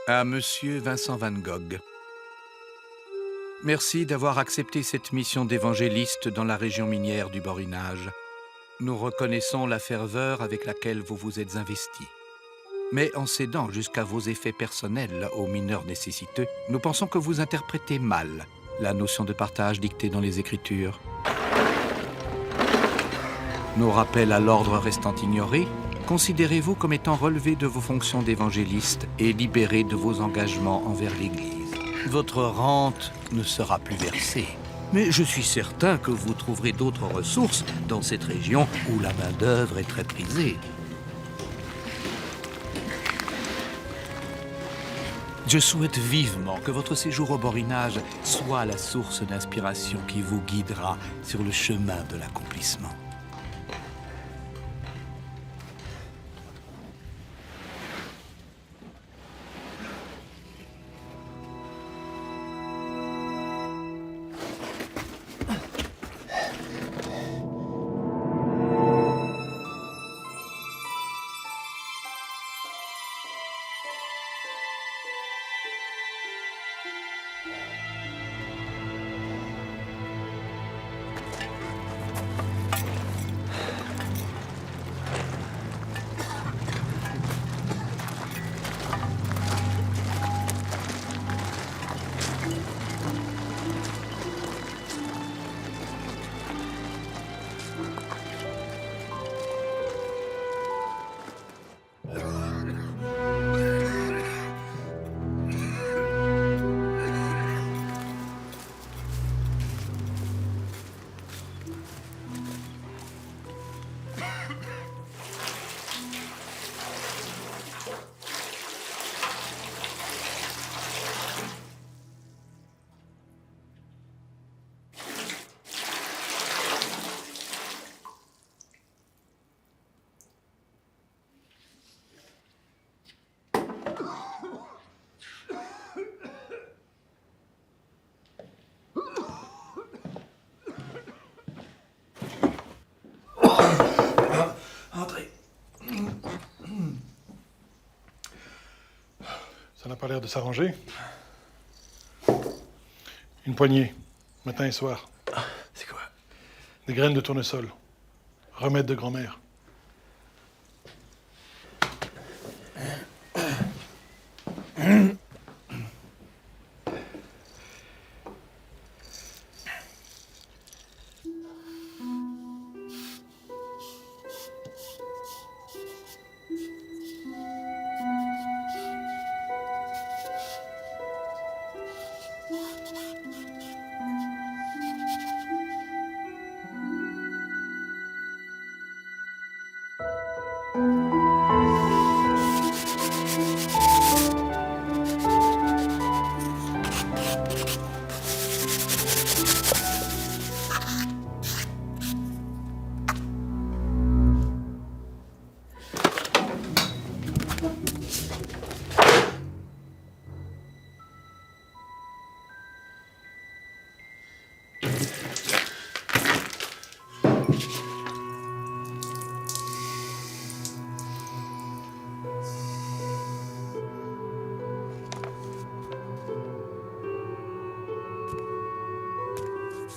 À Monsieur Vincent Van Gogh. Merci d'avoir accepté cette mission d'évangéliste dans la région minière du Borinage. Nous reconnaissons la ferveur avec laquelle vous vous êtes investi. Mais en cédant jusqu'à vos effets personnels aux mineurs nécessiteux, nous pensons que vous interprétez mal la notion de partage dictée dans les Écritures. Nos rappels à l'ordre restant ignorés, considérez-vous comme étant relevés de vos fonctions d'évangéliste et libérés de vos engagements envers l'Église. Votre rente ne sera plus versée. Mais je suis certain que vous trouverez d'autres ressources dans cette région où la main-d'œuvre est très prisée. Je souhaite vivement que votre séjour au Borinage soit la source d'inspiration qui vous guidera sur le chemin de l'accomplissement. Entrez. Ça n'a pas l'air de s'arranger. Une poignée, matin et soir. C'est quoi? Des graines de tournesol. Remède de grand-mère.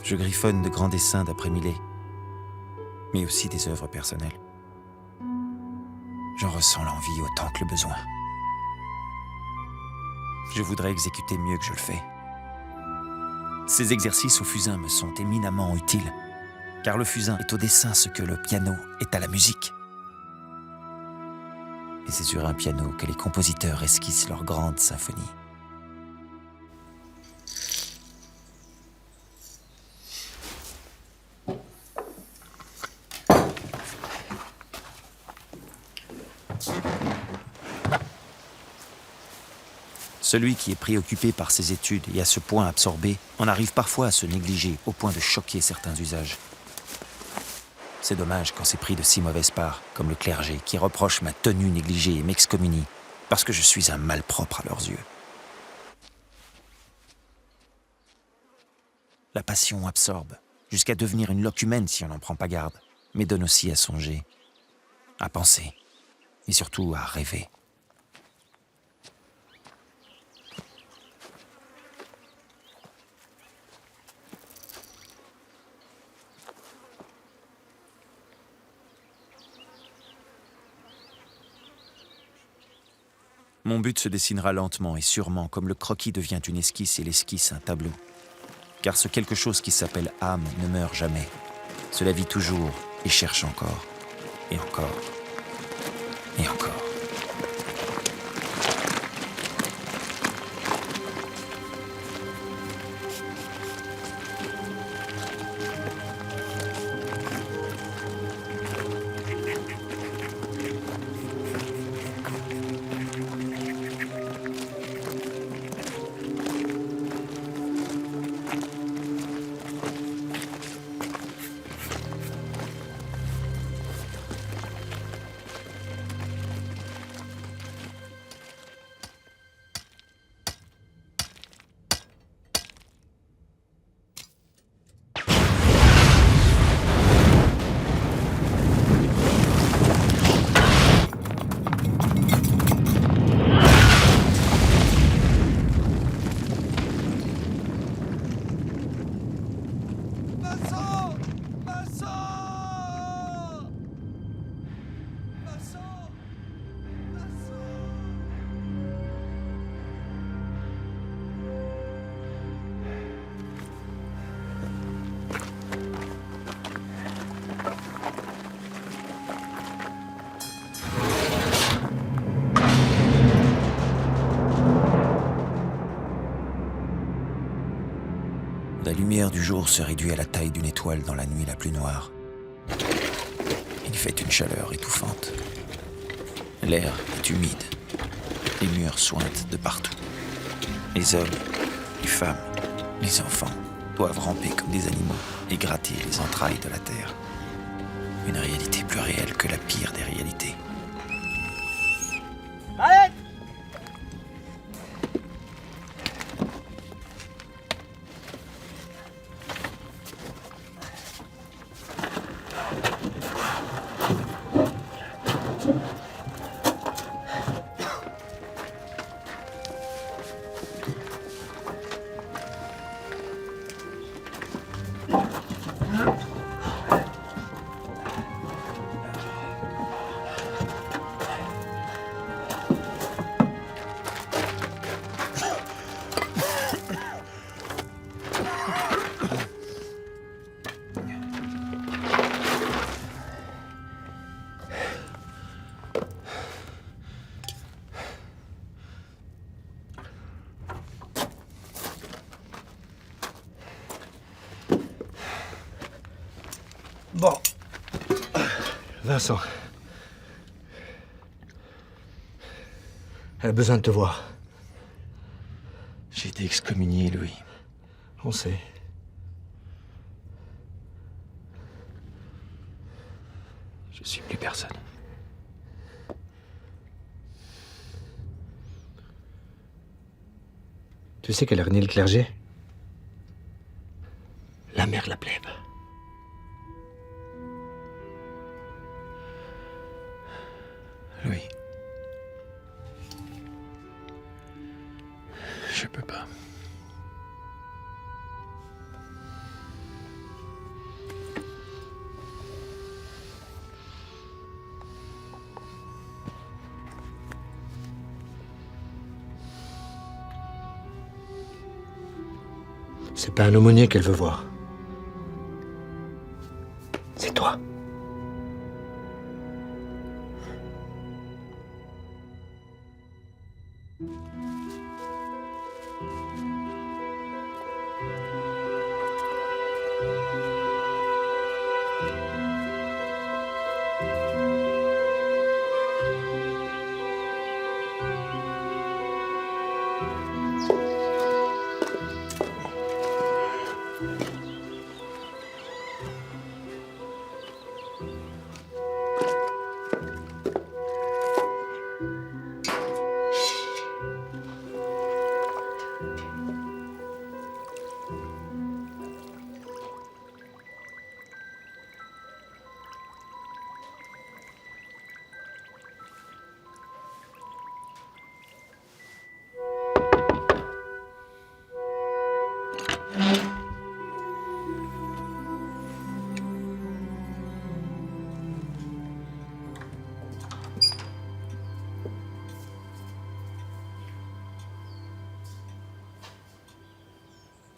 Je griffonne de grands dessins d'après Millet, mais aussi des œuvres personnelles. J'en ressens l'envie autant que le besoin. Je voudrais exécuter mieux que je le fais. Ces exercices au fusain me sont éminemment utiles, car le fusain est au dessin ce que le piano est à la musique. Et c'est sur un piano que les compositeurs esquissent leurs grandes symphonies. Celui qui est préoccupé par ses études et à ce point absorbé en arrive parfois à se négliger au point de choquer certains usages. C'est dommage quand c'est pris de si mauvaise part, comme le clergé qui reproche ma tenue négligée et m'excommunie parce que je suis un malpropre à leurs yeux. La passion absorbe, jusqu'à devenir une locumène si on n'en prend pas garde, mais donne aussi à songer, à penser et surtout à rêver. Mon but se dessinera lentement et sûrement, comme le croquis devient une esquisse et l'esquisse un tableau. Car ce quelque chose qui s'appelle âme ne meurt jamais. Cela vit toujours et cherche encore, et encore, et encore. La lumière du jour se réduit à la taille d'une étoile dans la nuit la plus noire. Il fait une chaleur étouffante. L'air est humide. Les murs suintent de partout. Les hommes, les femmes, les enfants doivent ramper comme des animaux et gratter les entrailles de la terre. Une réalité plus réelle que la pire des réalités. Allez! Bon. Vincent. Elle a besoin de te voir. J'ai été excommunié, Louis. On sait. Je suis plus personne. Tu sais qu'elle a renié le clergé? La mère de la plèbe. Louis. Je peux pas. C'est pas un aumônier qu'elle veut voir. C'est toi.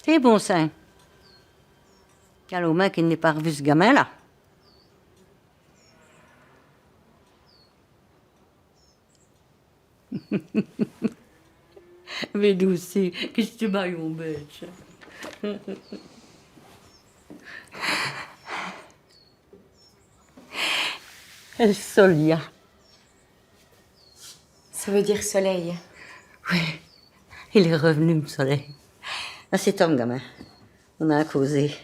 C'est bon sang. Quel au moins qu'il n'ait pas revu ce gamin-là. Mais douce, qu'est-ce que tu m'as eu, mon bête? El Solia. Ça veut dire soleil. Oui, il est revenu, le soleil. Ah, c'est Tom, gamin. On a causé.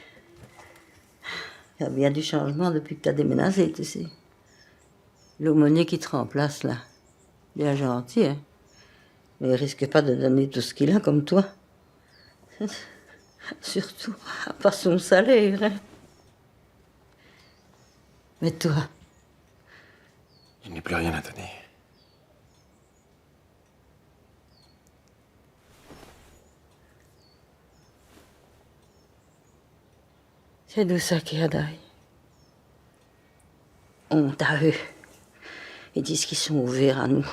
Il y a bien du changement depuis que tu as déménagé, tu sais. L'aumônier qui te remplace, là. Bien gentil, hein. Mais il risque pas de donner tout ce qu'il a comme toi. Surtout, pas son salaire, hein. Mais toi, Il n'est plus rien à donner. c'est de ça qu'il y a d'ail. Honte à eux. Ils disent qu'ils sont ouverts à nous.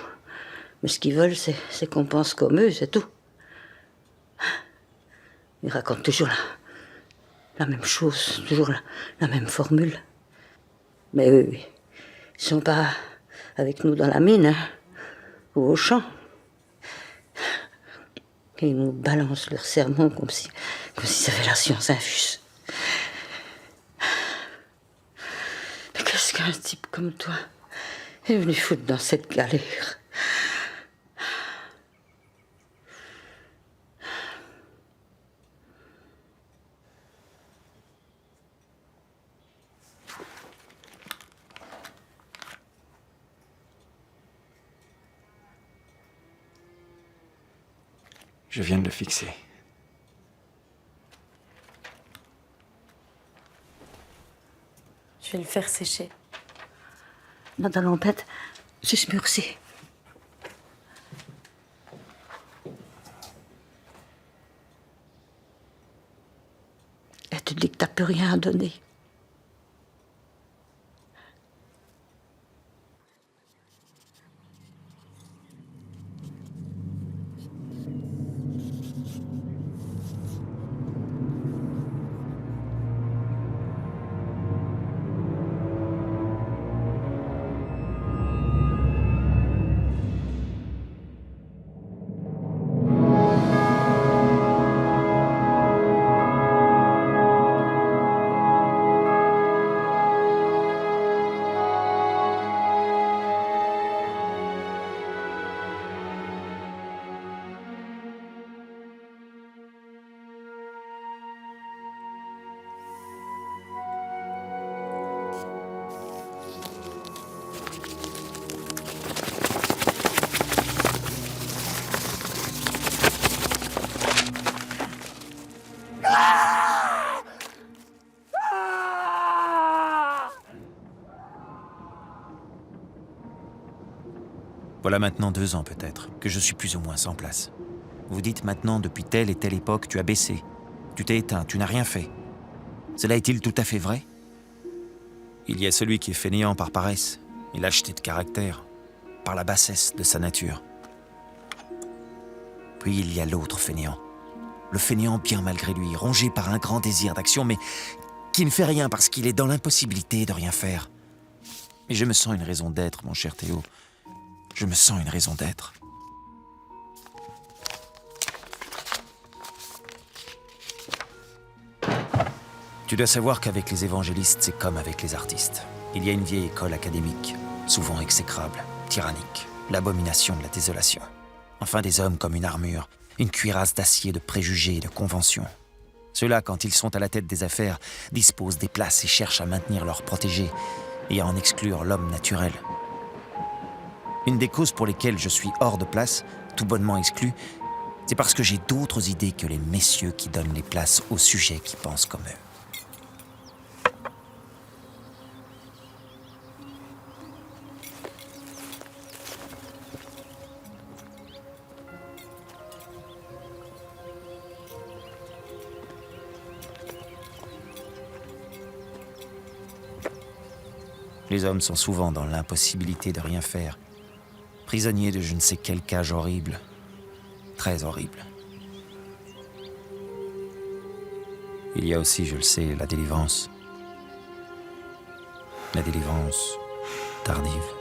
Mais ce qu'ils veulent, c'est qu'on pense comme eux, c'est tout. Ils racontent toujours la même chose, toujours la même formule. Mais eux, ils sont pas avec nous dans la mine, hein, ou au champ. Et ils nous balancent leurs sermons comme si ça avait la science infuse. Mais qu'est-ce qu'un type comme toi est venu foutre dans cette galère? Je viens de le fixer. Je vais le faire sécher. Dans ta lampette, juste murci. Et tu dis que t'as plus rien à donner. Voilà maintenant 2 ans peut-être, que je suis plus ou moins sans place. Vous dites maintenant, depuis telle et telle époque, tu as baissé. Tu t'es éteint, tu n'as rien fait. Cela est-il tout à fait vrai? Il y a celui qui est fainéant par paresse, et lâcheté de caractère, par la bassesse de sa nature. Puis il y a l'autre fainéant. Le fainéant bien malgré lui, rongé par un grand désir d'action, mais qui ne fait rien parce qu'il est dans l'impossibilité de rien faire. Et je me sens une raison d'être, mon cher Théo. Je me sens une raison d'être. Tu dois savoir qu'avec les évangélistes, c'est comme avec les artistes. Il y a une vieille école académique, souvent exécrable, tyrannique, l'abomination de la désolation. Enfin des hommes comme une armure, une cuirasse d'acier de préjugés et de conventions. Ceux-là, quand ils sont à la tête des affaires, disposent des places et cherchent à maintenir leurs protégés et à en exclure l'homme naturel. Une des causes pour lesquelles je suis hors de place, tout bonnement exclu, c'est parce que j'ai d'autres idées que les messieurs qui donnent les places aux sujets qui pensent comme eux. Les hommes sont souvent dans l'impossibilité de rien faire, prisonniers de je ne sais quelle cage horrible, très horrible. Il y a aussi, je le sais, la délivrance. La délivrance tardive.